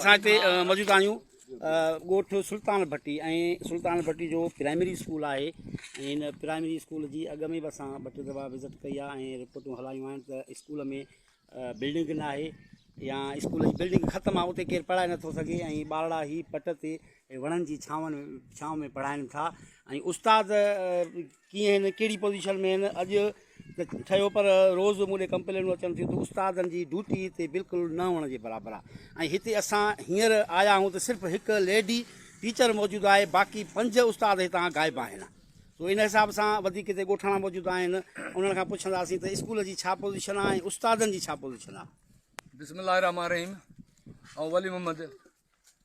असां हिते मौजूदु आहियूं ॻोठ सुल्तान भट्टी ऐं सुल्तान भट्टी जो प्राइमरी स्कूल आहे। ऐं हिन प्राइमरी स्कूल जी अॻु में बि असां ॿ टे दफ़ा विज़िट कई आहे ऐं रिपोर्टूं हलायूं आहिनि त स्कूल में बिल्डिंग न आहे या स्कूल जी बिल्डिंग ख़तमु आहे, उते केरु पढ़ाए नथो सघे ऐं ॿारड़ा ई पट ते वणनि जी छांव में पढ़ाइनि था। ऐं उस्ताद कीअं आहिनि, कहिड़ी पोज़ीशन में आहिनि, अॼु ठहियो पर रोज़ मूंखे कंप्लेनूं अचनि थियूं त उस्तादनि जी ड्यूटी हिते बिल्कुलु न हुअण जे बराबरि आहे। ऐं हिते असां हींअर आया आहियूं त सिर्फ़ु हिकु लेडी टीचर मौजूदु आहे, बाक़ी 5 उस्ताद हितां गाइबु आहिनि। तो इन हिसाब सां वधीक हिते ॻोठाणा मौजूदु आहिनि, उन्हनि खां पुछंदासीं त स्कूल जी छा पोज़ीशन आहे ऐं उस्तादनि जी छा पोज़ीशन आहे। बिस्मिल्लाहिर्रहमानिर्रहीम। ऐं वली मोहम्मद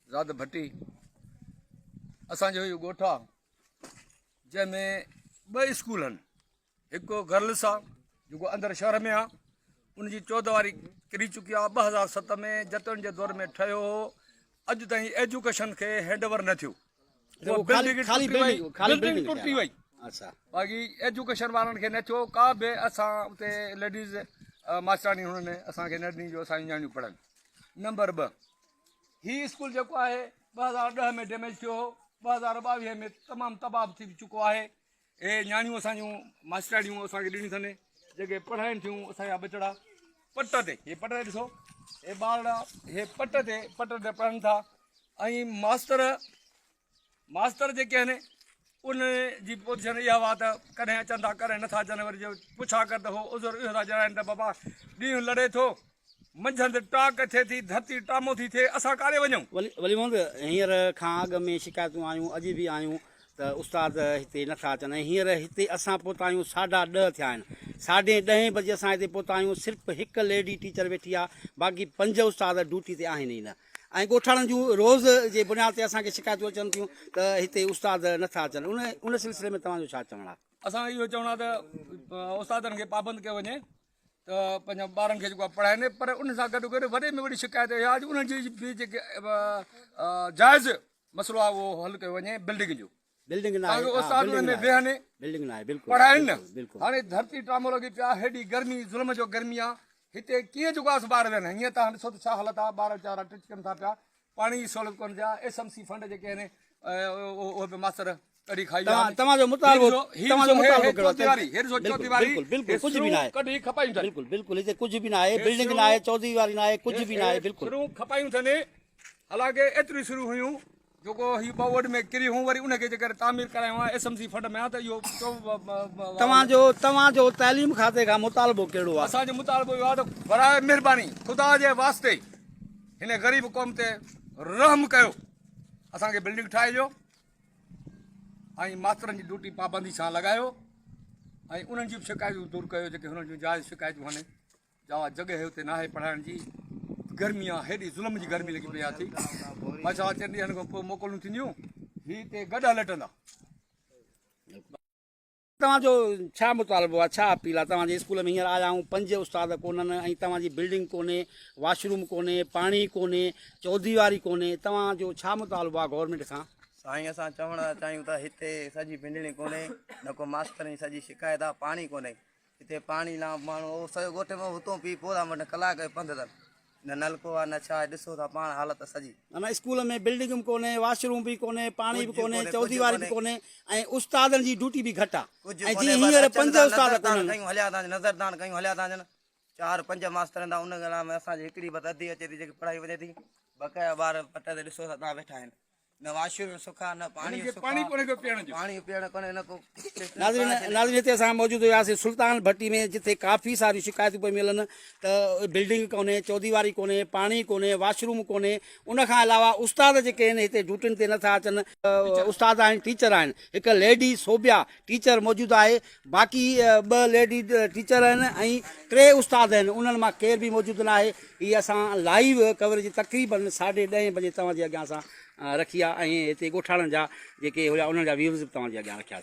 ज़ाद भट्टी असांजो इहो ॻोठु आहे जंहिंमें 2 स्कूल आहिनि। हिकु गर्ल्स आहे जेको अंदरि शहर में आहे, उनजी 14 वारी किरी चुकी आहे। 2007 में जतन जे दौर में ठहियो हो। अॼु ताईं एजुकेशन खे हैंडओवर न थियो, बिल्डिंग टुटी वई। बाक़ी एजुकेशन वारनि खे न थियो, का बि असां उते लेडीज़ मास्टरानी हुननि असांखे न ॾिनी जो असांजी नियाणियूं पढ़नि। नंबर 2, हीउ स्कूल जेको आहे 2010 में डैमेज थियो हो, 2022 में तमामु तबाह थी चुको आहे। हे नियाणियूं असांजूं मास्टराणियूं असांखे ॾिनियूं अथनि जेके पढ़ाइनि थियूं असांजा बचड़ा पट ते। हे पट ते ॾिसो, हे ॿारड़ा हे पट ते पढ़नि था। ऐं मास्तर जेके आहिनि उन जी पोज़ीशन इहा हुआ त कॾहिं अचनि था कॾहिं नथा अचनि। वरी जो पुछा कर त हो उज़र इहो था ॼाणाइनि त बाबा ॾींहुं लड़े थो, मंझंदि टाक थिए थी, धरती टामो थी थिए, असां काॾे वञूं। वली मोहम्मद, हींअर खां अॻु में शिकायतूं आयूं, अॼु बि आयूं त उस्ताद हिते नथा अचनि। ऐं हींअर हिते असां पहुता आहियूं 10:30 थिया आहिनि। 10:30 बजे असां हिते पहुता आहियूं। सिर्फ़ु हिकु लेडी टीचर वेठी आहे, बाक़ी 5 उस्ताद ड्यूटी ते आहिनि ई न। ऐं ॻोठाणनि जूं रोज़ जे बुनियाद ते असांखे शिकायतूं अचनि थियूं त हिते उस्ताद नथा अचनि। उन सिलसिले में तव्हांजो छा चवणु आहे? असां इहो चवणो आहे त उस्तादनि खे पाबंद कयो वञे त पंहिंजा ॿारनि खे जेको आहे पढ़ाइनि। पर उन सां गॾु गॾु वॾे में वॾी शिकायत इहा आहे जो उन्हनि जी बि जेके जाइज़ मसइलो आहे उहो हल कयो वञे। बिल्डिंग जो बिल्डिंग न आहे, उस्ताद उन में वेहनि, बिल्डिंग न आहे, बिल्कुलु पढ़ाइनि न। हाणे धरती टामो लॻी पिया, हेॾी गर्मी, ज़ुल्म जो गर्मी आहे। हिते कीअं जेको आहे ॿार वेहनि? हीअं तव्हां ॾिसो त छा हालत आहे, ॿार वीचारा टिचकनि था पिया, पाणी जी सहूलियत कोन थिया। SMC फंड जेके आहिनि उहे बि मास्तर कढी खाई विया। तव्हांजो मुतालबो कुझु बि न आहे, कढी खपायूं अथनि। बिल्कुलु हिते कुझु बि न आहे, बिल्डिंग न आहे, 14 वारी न आहे, कुझु बि न आहे। बिल्कुलु खपायूं अथनि। हालांकि एतिरियूं शुरू हुयूं जेको हीअ 2 वोट में किरी हुयूं, वरी उनखे जेकर तामीर करायूं आहे SMC फंड में आहे त इहो तव्हांजो तइलीम खाते खां मुतालबो कहिड़ो आहे? असांजो मुतालबो इहो आहे त बराए महिरबानी ख़ुदा जे वास्ते हिन ग़रीब क़ौम ते रहम कयो, असांखे बिल्डिंग ठाहे ॾियो ऐं मास्तरनि जी ड्यूटी पाबंदी सां लॻायो ऐं उन्हनि जी बि शिकायतूं दूरि कयो जेके हुननि जूं जाइज़ शिकायतूं आहिनि। जा जॻह हुते न आहे पढ़ाइण जी, गर्मी आहे, हेॾी ज़ुल्म जी गर्मी लॻी पई आहे थी। अच्छा 4 ॾींहंनि खां पोइ मोकलूं थींदियूं, हीअ हिते गॾा लटंदा। तव्हांजो छा मुतालबो आहे, छा अपील आहे? तव्हांजे स्कूल में हींअर आया आहियूं, 5 उस्ताद कोन्हनि ऐं तव्हांजी बिल्डिंग कोन्हे, वॉशरूम कोन्हे, पाणी कोन्हे, 14 वारी कोन्हे। तव्हांजो छा मुतालबो आहे गवर्नमेंट खां? साईं असां चवणु चाहियूं था हिते सॼी बिल्डिंग कोन्हे, न को मास्टर जी सॼी शिकायत आहे, पाणी कोन्हे हिते। पाणी लाइ माण्हू सॼो ॻोठ में हुतो पी पोइ वञनि, कलाक जो पंधु अथनि, न नलको आहे न छा आहे। ॾिसो था पाण हालत सॼी। माना स्कूल में बिल्डिंग बि कोन्हे, वॉशरूम बि कोन्हे, पाणी बि कोन्हे, 14 वारी बि कोन्हे ऐं उस्तादनि जी ड्यूटी बि घटि आहे। ऐं जीअं हींअर 5 उस्ताद कयूं हलिया था नज़रदान कयूं हलिया था वञनि, 4-5 मास्तर ईंदा। उन ॻाल्हि में असांजी हिकिड़ी बि अधी अचे थी जेकी पढ़ाई वञे थी। बक़ाया ॿार पट ते ॾिसो था तव्हां वेठा आहिनि, न वॉशरूम सुखा न पाणी पीअण कोन्हे, न को। नाज़रीन, हिते असां मौजूदु हुआसीं सुल्तान भट्टी में, जिते काफ़ी सारी शिकायतूं पई मिलनि त बिल्डिंग कोन्हे, 14 वारी कोन्हे, पाणी कोन्हे, वॉशरूम कोन्हे। उनखां अलावा उस्ताद जेके आहिनि हिते ड्यूटियुनि ते नथा अचनि। उस्ताद आहिनि, टीचर आहिनि, हिकु लेडी सोबिया टीचर मौजूदु आहे, बाक़ी 2 लेडी टीचर आहिनि ऐं 3 उस्ताद आहिनि। उन्हनि मां केर बि मौजूदु न आहे। हीअ असां लाइव कवरेज तक़रीबन 10:30 बजे तव्हांजे अॻियां असां रखी आहे ऐं हिते ॻोठाणनि जा जेके हुया उन्हनि जा व्यूज़ बि तव्हांजे अॻियां रखियासीं।